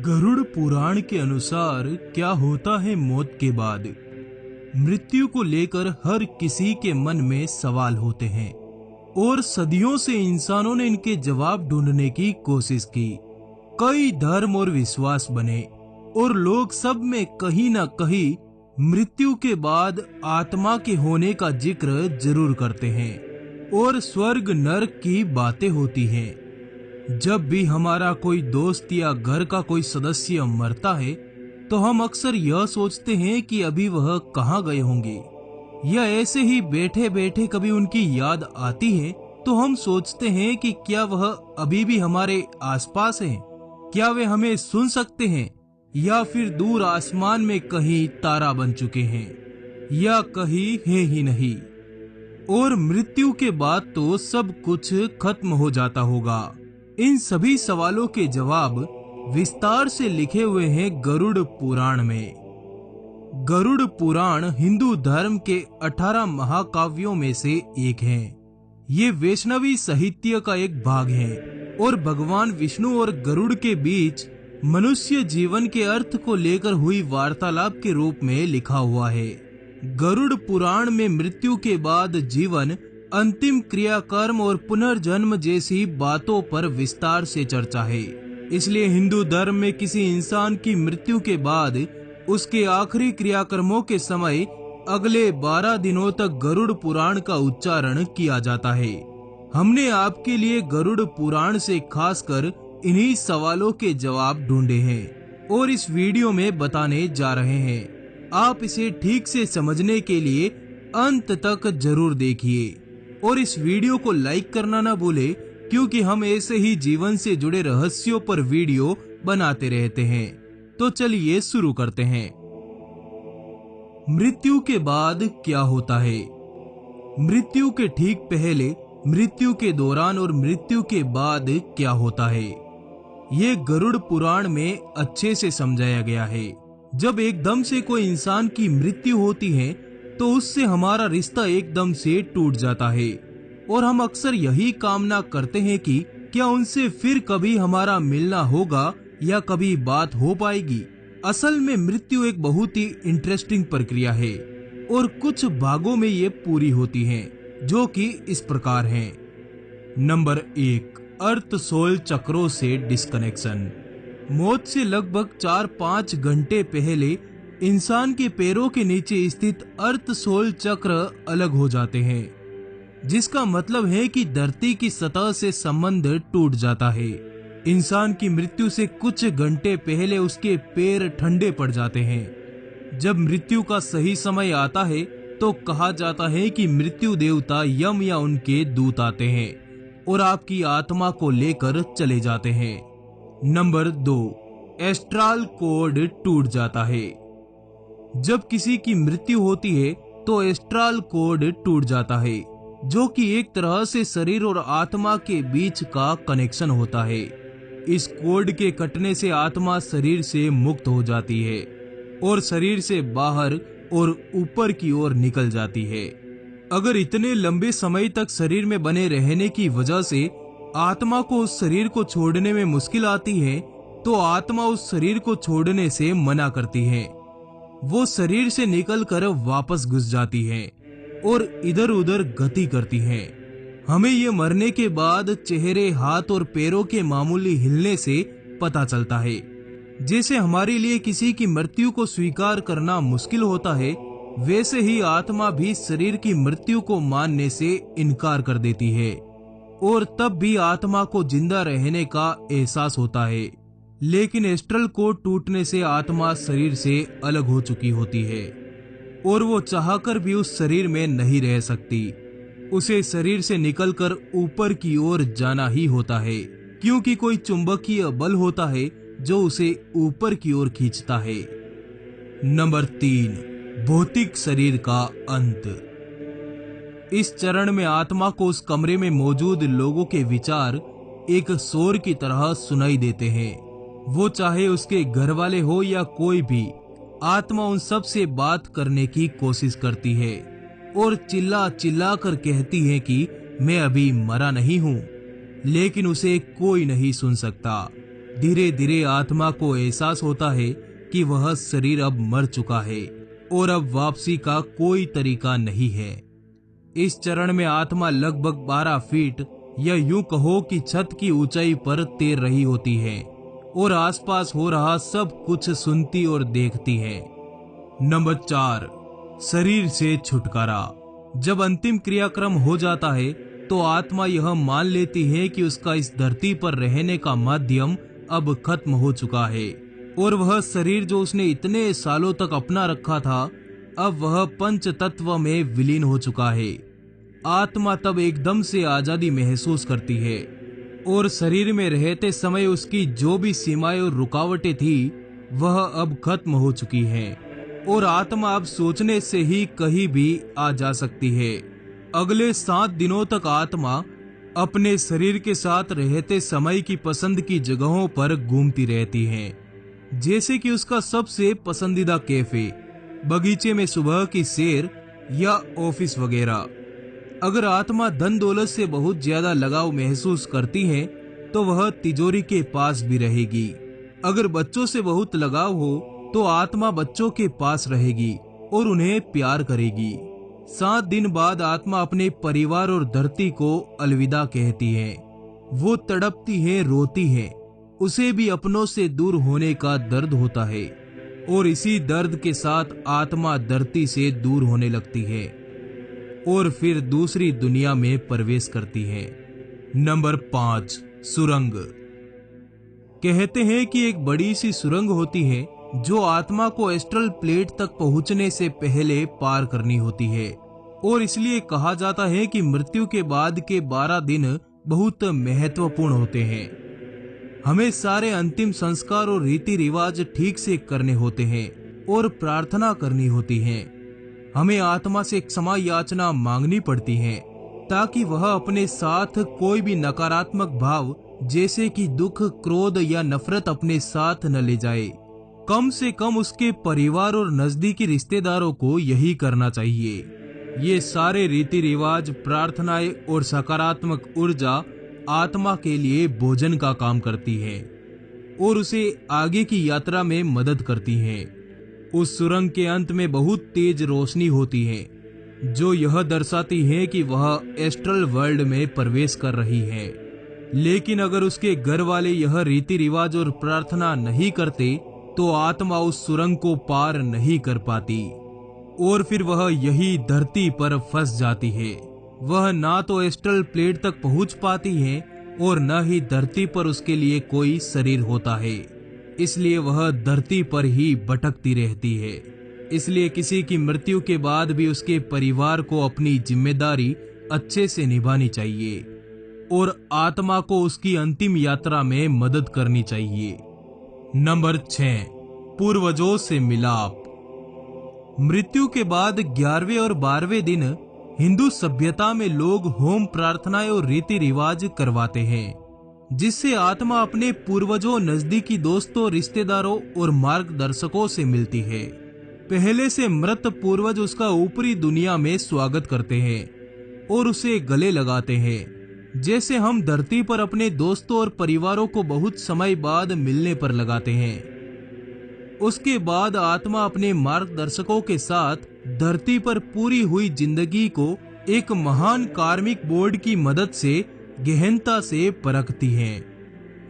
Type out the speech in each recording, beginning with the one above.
गरुड़ पुराण के अनुसार क्या होता है मौत के बाद। मृत्यु को लेकर हर किसी के मन में सवाल होते हैं और सदियों से इंसानों ने इनके जवाब ढूंढने की कोशिश की। कई धर्म और विश्वास बने और लोग सब में कहीं न कहीं मृत्यु के बाद आत्मा के होने का जिक्र जरूर करते हैं और स्वर्ग नरक की बातें होती हैं। जब भी हमारा कोई दोस्त या घर का कोई सदस्य मरता है तो हम अक्सर यह सोचते हैं कि अभी वह कहाँ गए होंगे, या ऐसे ही बैठे बैठे कभी उनकी याद आती है तो हम सोचते हैं कि क्या वह अभी भी हमारे आसपास हैं, क्या वे हमें सुन सकते हैं, या फिर दूर आसमान में कहीं तारा बन चुके हैं, या कहीं है ही नहीं। और मृत्यु के बाद तो सब कुछ खत्म हो जाता होगा। इन सभी सवालों के जवाब विस्तार से लिखे हुए हैं गरुड़ पुराण में। गरुड़ पुराण हिंदू धर्म के 18 महाकाव्यों में से एक है। ये वैष्णवी साहित्य का एक भाग है और भगवान विष्णु और गरुड़ के बीच मनुष्य जीवन के अर्थ को लेकर हुई वार्तालाप के रूप में लिखा हुआ है। गरुड़ पुराण में मृत्यु के बाद जीवन, अंतिम क्रियाकर्म और पुनर्जन्म जैसी बातों पर विस्तार से चर्चा है। इसलिए हिंदू धर्म में किसी इंसान की मृत्यु के बाद उसके आखिरी क्रियाकर्मों के समय अगले 12 दिनों तक गरुड़ पुराण का उच्चारण किया जाता है। हमने आपके लिए गरुड़ पुराण से खासकर इन्हीं सवालों के जवाब ढूंढे हैं और इस वीडियो में बताने जा रहे हैं। आप इसे ठीक से समझने के लिए अंत तक जरूर देखिए और इस वीडियो को लाइक करना ना भूले, क्योंकि हम ऐसे ही जीवन से जुड़े रहस्यों पर वीडियो बनाते रहते हैं। तो चलिए शुरू करते हैं। मृत्यु के बाद क्या होता है? मृत्यु के ठीक पहले, मृत्यु के दौरान और मृत्यु के बाद क्या होता है, ये गरुड़ पुराण में अच्छे से समझाया गया है। जब एकदम से कोई इंसान की मृत्यु होती है तो उससे हमारा रिश्ता एकदम से टूट जाता है और हम अक्सर यही कामना करते हैं कि क्या उनसे फिर कभी हमारा मिलना होगा या कभी बात हो पाएगी। असल में मृत्यु एक बहुत ही इंटरेस्टिंग प्रक्रिया है और कुछ भागों में ये पूरी होती है, जो कि इस प्रकार हैं। नंबर 1, अर्थ सोल चक्रों से डिस्कनेक्शन। मौत से लगभग 4-5 घंटे पहले इंसान के पैरों के नीचे स्थित अर्थ सोल चक्र अलग हो जाते हैं, जिसका मतलब है कि धरती की सतह से संबंध टूट जाता है। इंसान की मृत्यु से कुछ घंटे पहले उसके पैर ठंडे पड़ जाते हैं। जब मृत्यु का सही समय आता है तो कहा जाता है कि मृत्यु देवता यम या उनके दूत आते हैं और आपकी आत्मा को लेकर चले जाते हैं। नंबर 2, एस्ट्रल कोड टूट जाता है। जब किसी की मृत्यु होती है तो एस्ट्रल कोड टूट जाता है, जो कि एक तरह से शरीर और आत्मा के बीच का कनेक्शन होता है। इस कोड के कटने से आत्मा शरीर से मुक्त हो जाती है और शरीर से बाहर और ऊपर की ओर निकल जाती है। अगर इतने लंबे समय तक शरीर में बने रहने की वजह से आत्मा को उस शरीर को छोड़ने में मुश्किल आती है तो आत्मा उस शरीर को छोड़ने से मना करती है। वो शरीर से निकलकर वापस घुस जाती है और इधर उधर गति करती है। हमें ये मरने के बाद चेहरे, हाथ और पैरों के मामूली हिलने से पता चलता है। जैसे हमारे लिए किसी की मृत्यु को स्वीकार करना मुश्किल होता है, वैसे ही आत्मा भी शरीर की मृत्यु को मानने से इनकार कर देती है और तब भी आत्मा को जिंदा रहने का एहसास होता है। लेकिन एस्ट्रल कोड टूटने से आत्मा शरीर से अलग हो चुकी होती है और वो चाहकर भी उस शरीर में नहीं रह सकती। उसे शरीर से निकलकर ऊपर की ओर जाना ही होता है, क्योंकि कोई चुंबकीय बल होता है जो उसे ऊपर की ओर खींचता है। नंबर 3, भौतिक शरीर का अंत। इस चरण में आत्मा को उस कमरे में मौजूद लोगों के विचार एक शोर की तरह सुनाई देते हैं। वो चाहे उसके घर वाले हो या कोई भी, आत्मा उन सब से बात करने की कोशिश करती है और चिल्ला चिल्ला कर कहती है कि मैं अभी मरा नहीं हूँ, लेकिन उसे कोई नहीं सुन सकता। धीरे धीरे आत्मा को एहसास होता है कि वह शरीर अब मर चुका है और अब वापसी का कोई तरीका नहीं है। इस चरण में आत्मा लगभग 12 फीट या यूं कहो कि छत की ऊंचाई पर तैर रही होती है और आसपास हो रहा सब कुछ सुनती और देखती है। नंबर 4, शरीर से छुटकारा। जब अंतिम क्रियाक्रम हो जाता है तो आत्मा यह मान लेती है कि उसका इस धरती पर रहने का माध्यम अब खत्म हो चुका है और वह शरीर जो उसने इतने सालों तक अपना रखा था, अब वह पंच तत्व में विलीन हो चुका है। आत्मा तब एकदम से आजादी महसूस करती है और शरीर में रहते समय उसकी जो भी सीमाएं और रुकावटें थी वह अब खत्म हो चुकी हैं और आत्मा अब सोचने से ही कहीं भी आ जा सकती है। अगले 7 दिनों तक आत्मा अपने शरीर के साथ रहते समय की पसंद की जगहों पर घूमती रहती है, जैसे कि उसका सबसे पसंदीदा कैफे, बगीचे में सुबह की सैर या ऑफिस वगैरह। अगर आत्मा धन दौलत से बहुत ज्यादा लगाव महसूस करती है तो वह तिजोरी के पास भी रहेगी। अगर बच्चों से बहुत लगाव हो तो आत्मा बच्चों के पास रहेगी और उन्हें प्यार करेगी। 7 दिन बाद आत्मा अपने परिवार और धरती को अलविदा कहती है। वो तड़पती है, रोती है, उसे भी अपनों से दूर होने का दर्द होता है और इसी दर्द के साथ आत्मा धरती से दूर होने लगती है और फिर दूसरी दुनिया में प्रवेश करती है। नंबर 5, सुरंग। कहते हैं कि एक बड़ी सी सुरंग होती है जो आत्मा को एस्ट्रल प्लेट तक पहुंचने से पहले पार करनी होती है और इसलिए कहा जाता है कि मृत्यु के बाद के 12 दिन बहुत महत्वपूर्ण होते हैं। हमें सारे अंतिम संस्कार और रीति रिवाज ठीक से करने होते हैं और प्रार्थना करनी होती है। हमें आत्मा से क्षमा याचना मांगनी पड़ती है ताकि वह अपने साथ कोई भी नकारात्मक भाव जैसे कि दुख, क्रोध या नफरत अपने साथ न ले जाए। कम से कम उसके परिवार और नजदीकी रिश्तेदारों को यही करना चाहिए। ये सारे रीति रिवाज, प्रार्थनाएं और सकारात्मक ऊर्जा आत्मा के लिए भोजन का काम करती है और उसे आगे की यात्रा में मदद करती है। उस सुरंग के अंत में बहुत तेज रोशनी होती है जो यह दर्शाती है कि वह एस्ट्रल वर्ल्ड में प्रवेश कर रही है। लेकिन अगर उसके घर वाले यह रीति रिवाज और प्रार्थना नहीं करते तो आत्मा उस सुरंग को पार नहीं कर पाती और फिर वह यही धरती पर फंस जाती है। वह ना तो एस्ट्रल प्लेट तक पहुंच पाती है और न ही धरती पर उसके लिए कोई शरीर होता है, इसलिए वह धरती पर ही भटकती रहती है। इसलिए किसी की मृत्यु के बाद भी उसके परिवार को अपनी जिम्मेदारी अच्छे से निभानी चाहिए और आत्मा को उसकी अंतिम यात्रा में मदद करनी चाहिए। नंबर 6, पूर्वजों से मिलाप। मृत्यु के बाद 11वें और 12वें दिन हिंदू सभ्यता में लोग होम, प्रार्थनाएं और रीति रिवाज करवाते हैं, जिससे आत्मा अपने पूर्वजों, नजदीकी दोस्तों, रिश्तेदारों और मार्गदर्शकों से मिलती है। पहले से मृत पूर्वज उसका ऊपरी दुनिया में स्वागत करते हैं और उसे गले लगाते हैं, जैसे हम धरती पर अपने दोस्तों और परिवारों को बहुत समय बाद मिलने पर लगाते हैं। उसके बाद आत्मा अपने मार्गदर्शकों के साथ धरती पर पूरी हुई जिंदगी को एक महान कार्मिक बोर्ड की मदद से गहनता से परखती है।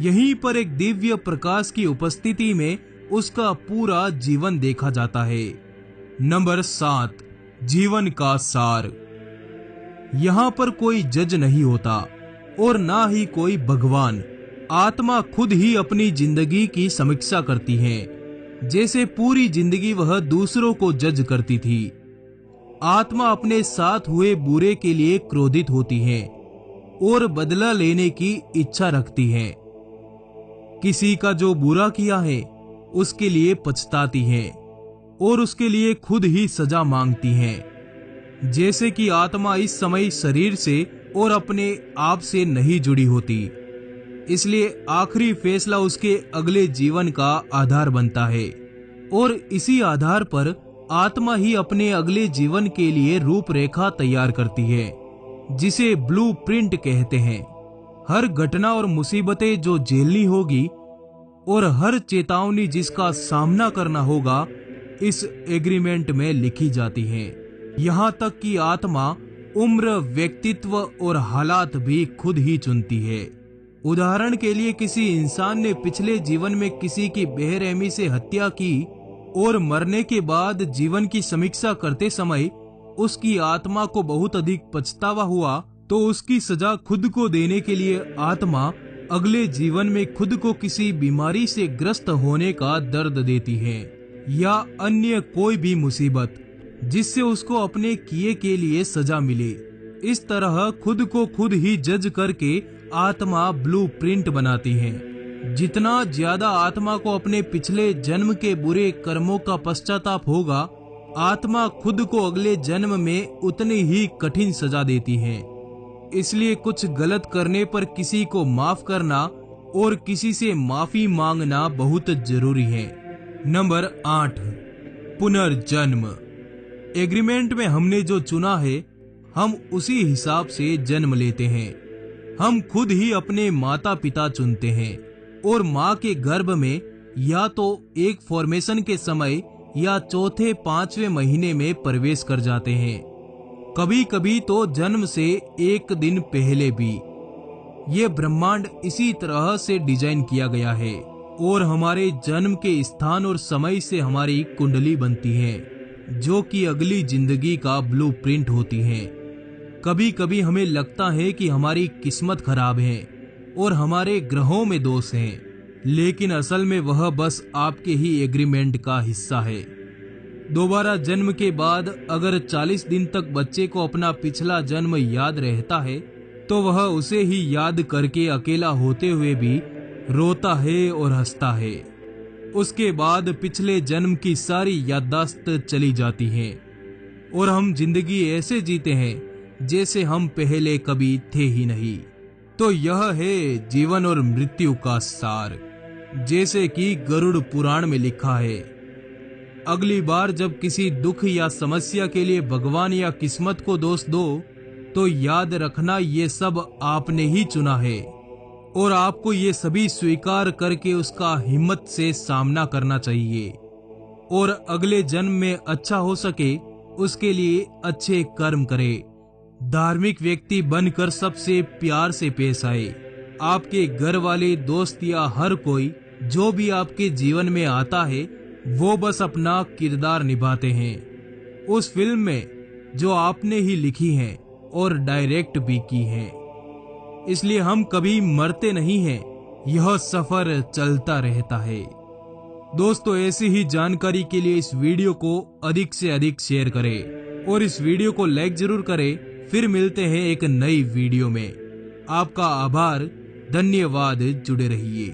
यहीं पर एक दिव्य प्रकाश की उपस्थिति में उसका पूरा जीवन देखा जाता है। नंबर 7, जीवन का सार। यहाँ पर कोई जज नहीं होता और ना ही कोई भगवान। आत्मा खुद ही अपनी जिंदगी की समीक्षा करती है, जैसे पूरी जिंदगी वह दूसरों को जज करती थी। आत्मा अपने साथ हुए बुरे के लिए क्रोधित होती है और बदला लेने की इच्छा रखती है। किसी का जो बुरा किया है उसके लिए पछताती है और उसके लिए खुद ही सजा मांगती है। जैसे कि आत्मा इस समय शरीर से और अपने आप से नहीं जुड़ी होती, इसलिए आखिरी फैसला उसके अगले जीवन का आधार बनता है और इसी आधार पर आत्मा ही अपने अगले जीवन के लिए रूपरेखा तैयार करती है, जिसे ब्लूप्रिंट कहते हैं। हर घटना और मुसीबतें जो झेलनी होगी और हर चेतावनी जिसका सामना करना होगा इस एग्रीमेंट में लिखी जाती है। यहाँ तक कि आत्मा, उम्र, व्यक्तित्व और हालात भी खुद ही चुनती है। उदाहरण के लिए किसी इंसान ने पिछले जीवन में किसी की बेरहमी से हत्या की और मरने के बाद जीवन की समीक्षा करते समय उसकी आत्मा को बहुत अधिक पछतावा हुआ, तो उसकी सजा खुद को देने के लिए आत्मा अगले जीवन में खुद को किसी बीमारी से ग्रस्त होने का दर्द देती है या अन्य कोई भी मुसीबत जिससे उसको अपने किए के लिए सजा मिले। इस तरह खुद को खुद ही जज करके आत्मा ब्लूप्रिंट बनाती है। जितना ज्यादा आत्मा को अपने पिछले जन्म के बुरे कर्मों का पश्चाताप होगा, आत्मा खुद को अगले जन्म में उतनी ही कठिन सजा देती है। इसलिए कुछ गलत करने पर किसी को माफ करना और किसी से माफी मांगना बहुत जरूरी है। नंबर 8, पुनर्जन्म। एग्रीमेंट में हमने जो चुना है हम उसी हिसाब से जन्म लेते हैं। हम खुद ही अपने माता पिता चुनते हैं और माँ के गर्भ में या तो एक फॉर्मेशन के समय या चौथे 5वें महीने में प्रवेश कर जाते हैं, कभी कभी तो जन्म से एक दिन पहले भी। ये ब्रह्मांड इसी तरह से डिजाइन किया गया है और हमारे जन्म के स्थान और समय से हमारी कुंडली बनती है, जो कि अगली जिंदगी का ब्लूप्रिंट होती है। कभी कभी हमें लगता है कि हमारी किस्मत खराब है और हमारे ग्रहों में दोष हैं, लेकिन असल में वह बस आपके ही एग्रीमेंट का हिस्सा है। दोबारा जन्म के बाद अगर 40 दिन तक बच्चे को अपना पिछला जन्म याद रहता है तो वह उसे ही याद करके अकेला होते हुए भी रोता है और हंसता है। उसके बाद पिछले जन्म की सारी याददाश्त चली जाती है और हम जिंदगी ऐसे जीते हैं जैसे हम पहले कभी थे ही नहीं। तो यह है जीवन और मृत्यु का सार, जैसे कि गरुड़ पुराण में लिखा है। अगली बार जब किसी दुख या समस्या के लिए भगवान या किस्मत को दोष दो तो याद रखना ये सब आपने ही चुना है और आपको ये सभी स्वीकार करके उसका हिम्मत से सामना करना चाहिए और अगले जन्म में अच्छा हो सके उसके लिए अच्छे कर्म करे। धार्मिक व्यक्ति बनकर सबसे प्यार से पेश आए। आपके घर वाले, दोस्त या हर कोई जो भी आपके जीवन में आता है वो बस अपना किरदार निभाते हैं उस फिल्म में जो आपने ही लिखी है और डायरेक्ट भी की है। इसलिए हम कभी मरते नहीं हैं, यह सफर चलता रहता है। दोस्तों, ऐसी ही जानकारी के लिए इस वीडियो को अधिक से अधिक शेयर करें और इस वीडियो को लाइक जरूर करें। फिर मिलते हैं एक नई वीडियो में। आपका आभार, धन्यवाद, जुड़े रहिए।